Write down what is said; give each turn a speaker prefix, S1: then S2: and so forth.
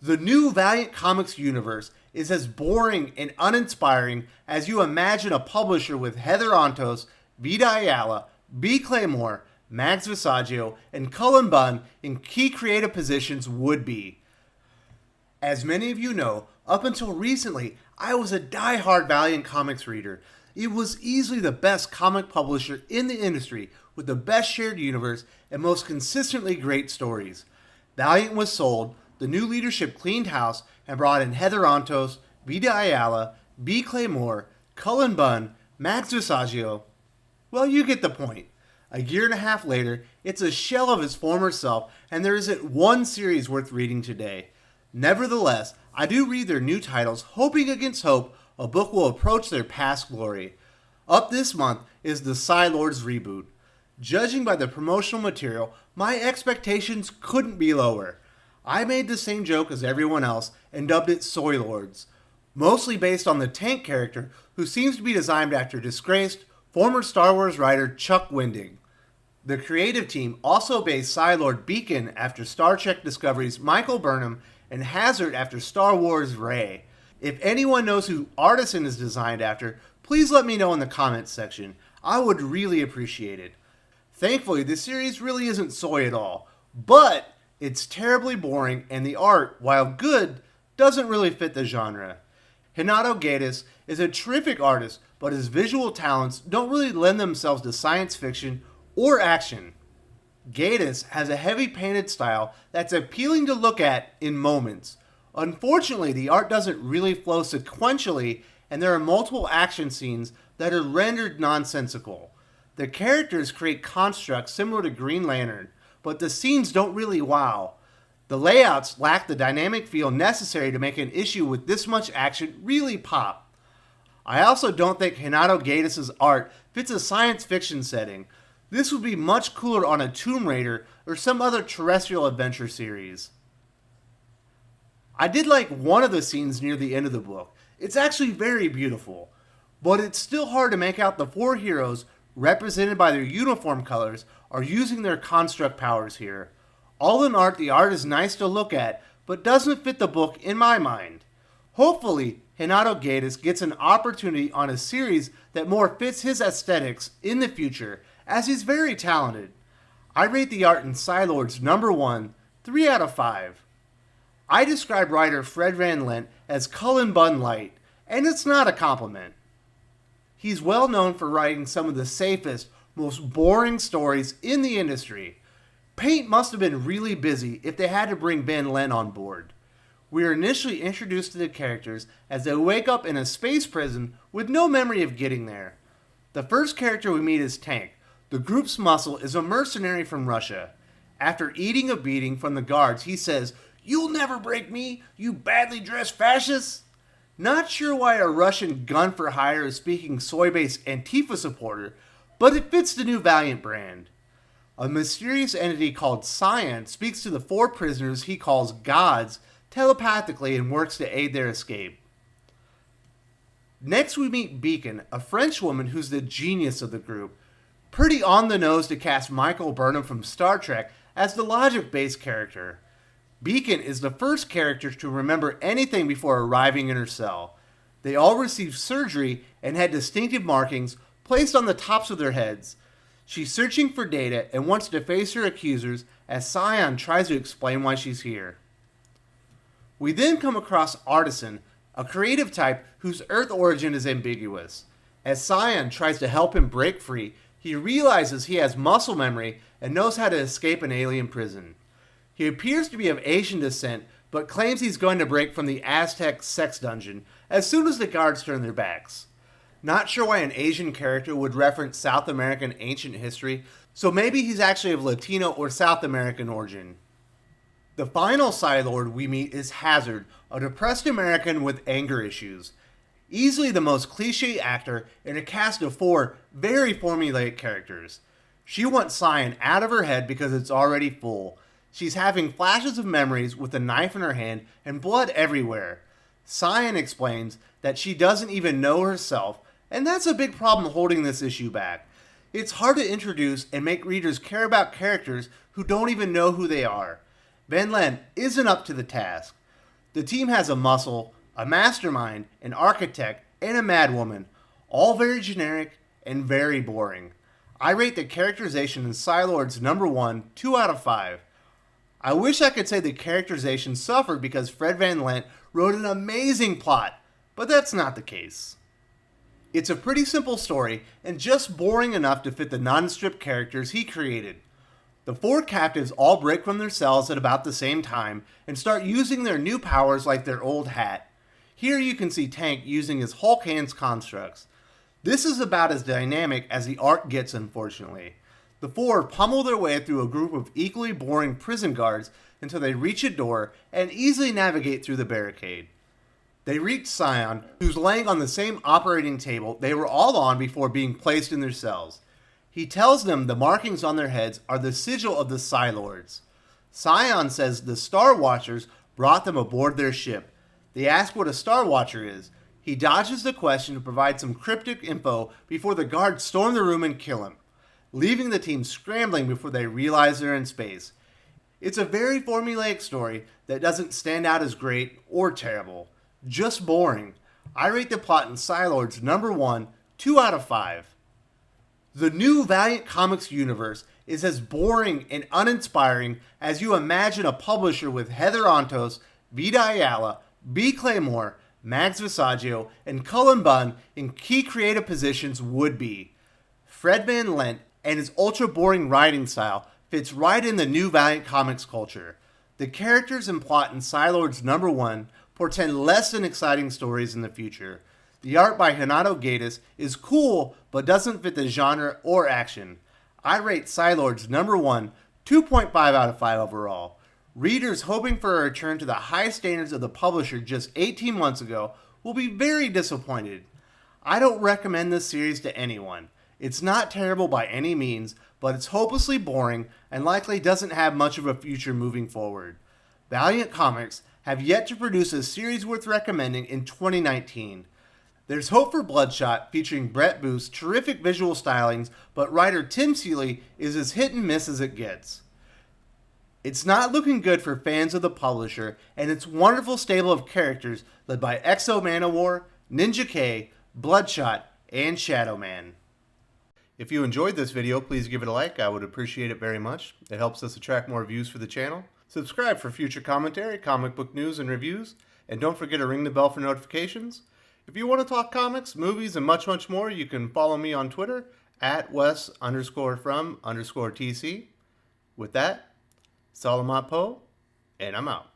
S1: The new Valiant Comics universe is as boring and uninspiring as you imagine a publisher with Heather Antos, Vita Ayala, B. Claymore, Max Visaggio, and Cullen Bunn in key creative positions would be. As many of you know, up until recently, I was a die-hard Valiant Comics reader. It was easily the best comic publisher in the industry with the best shared universe and most consistently great stories. Valiant was sold, the new leadership cleaned house and brought in Heather Antos, Vita Ayala, B. Claymore, Cullen Bunn, Max Visaggio. Well, you get the point. A year and a half later, it's a shell of its former self, and there isn't one series worth reading today. Nevertheless, I do read their new titles, hoping against hope a book will approach their past glory. Up this month is the Psi-Lords reboot. Judging by the promotional material, my expectations couldn't be lower. I made the same joke as everyone else and dubbed it soy-lords, mostly based on the tank character who seems to be designed after disgraced former Star Wars writer Chuck Wendig. The creative team also based Psi-Lord Beacon after Star Trek Discovery's Michael Burnham and Hazard after Star Wars Rey. If anyone knows who Artisan is designed after, please let me know in the comments section. I would really appreciate it. Thankfully, this series really isn't soy at all, but it's terribly boring and the art, while good, doesn't really fit the genre. Renato Guedes is a terrific artist, but his visual talents don't really lend themselves to science fiction or action. Guedes has a heavy painted style that's appealing to look at in moments. Unfortunately, the art doesn't really flow sequentially, and there are multiple action scenes that are rendered nonsensical. The characters create constructs similar to Green Lantern, but the scenes don't really wow. The layouts lack the dynamic feel necessary to make an issue with this much action really pop. I also don't think Renato Guedes' art fits a science fiction setting. This would be much cooler on a Tomb Raider or some other terrestrial adventure series. I did like one of the scenes near the end of the book. It's actually very beautiful, but it's still hard to make out the four heroes, represented by their uniform colors, are using their construct powers here. All in art, the art is nice to look at, but doesn't fit the book in my mind. Hopefully, Renato Guedes gets an opportunity on a series that more fits his aesthetics in the future, as he's very talented. I rate the art in Psi-Lords number 1, 3 out of 5. I describe writer Fred Van Lent as Cullen Bunn light, and it's not a compliment. He's well known for writing some of the safest, most boring stories in the industry. Paint must have been really busy if they had to bring Van Lent on board. We are initially introduced to the characters as they wake up in a space prison with no memory of getting there. The first character we meet is Tank. The group's muscle is a mercenary from Russia. After eating a beating from the guards, he says, "You'll never break me, you badly dressed fascists." Not sure why a Russian gun for hire is speaking soy-based Antifa supporter, but it fits the new Valiant brand. A mysterious entity called Cyan speaks to the four prisoners he calls gods telepathically and works to aid their escape. Next we meet Beacon, a French woman who's the genius of the group. Pretty on the nose to cast Michael Burnham from Star Trek as the logic-based character. Beacon is the first character to remember anything before arriving in her cell. They all received surgery and had distinctive markings placed on the tops of their heads. She's searching for data and wants to face her accusers as Cyan tries to explain why she's here. We then come across Artisan, a creative type whose Earth origin is ambiguous. As Cyan tries to help him break free, he realizes he has muscle memory and knows how to escape an alien prison. He appears to be of Asian descent, but claims he's going to break from the Aztec sex dungeon as soon as the guards turn their backs. Not sure why an Asian character would reference South American ancient history, so maybe he's actually of Latino or South American origin. The final Psi-Lord we meet is Hazard, a depressed American with anger issues. Easily the most cliché actor in a cast of four very formulaic characters. She wants Cyan out of her head because it's already full. She's having flashes of memories with a knife in her hand and blood everywhere. Cyan explains that she doesn't even know herself, and that's a big problem holding this issue back. It's hard to introduce and make readers care about characters who don't even know who they are. Van Lent isn't up to the task. The team has a muscle, a mastermind, an architect, and a madwoman, all very generic and very boring. I rate the characterization in Psi-Lords number 1, 2 out of 5. I wish I could say the characterization suffered because Fred Van Lent wrote an amazing plot, but that's not the case. It's a pretty simple story and just boring enough to fit the nondescript characters he created. The 4 captives all break from their cells at about the same time and start using their new powers like their old hat. Here you can see Tank using his Hulk hands constructs. This is about as dynamic as the art gets, unfortunately. The 4 pummel their way through a group of equally boring prison guards until they reach a door and easily navigate through the barricade. They reach Scion, who's laying on the same operating table they were all on before being placed in their cells. He tells them the markings on their heads are the sigil of the Psi-Lords. Scion says the Star Watchers brought them aboard their ship. They ask what a Star Watcher is. He dodges the question to provide some cryptic info before the guards storm the room and kill him, leaving the team scrambling before they realize they're in space. It's a very formulaic story that doesn't stand out as great or terrible, just boring. I rate the plot in Psi-Lords number 1, 2 out of 5. The new Valiant Comics universe is as boring and uninspiring as you imagine a publisher with Heather Ontos, Vita Ayala, B. Claymore, Max Visaggio, and Cullen Bunn in key creative positions would be. Fred Van Lent and his ultra-boring writing style fits right in the new Valiant Comics culture. The characters and plot in Psi-Lords number 1 portend less than exciting stories in the future. The art by Renato Guedes is cool, but doesn't fit the genre or action. I rate Psi-Lords number 1, 2.5 out of 5 overall. Readers hoping for a return to the high standards of the publisher just 18 months ago will be very disappointed. I don't recommend this series to anyone. It's not terrible by any means, but it's hopelessly boring and likely doesn't have much of a future moving forward. Valiant Comics have yet to produce a series worth recommending in 2019. There's hope for Bloodshot, featuring Brett Booth's terrific visual stylings, but writer Tim Seeley is as hit and miss as it gets. It's not looking good for fans of the publisher and its wonderful stable of characters led by Exo Manowar, Ninja K, Bloodshot, and Shadow Man. If you enjoyed this video, please give it a like. I would appreciate it very much. It helps us attract more views for the channel. Subscribe for future commentary, comic book news, and reviews. And don't forget to ring the bell for notifications. If you want to talk comics, movies, and much, much more, you can follow me on Twitter at Wes_from_TC. With that, Salamat Po, and I'm out.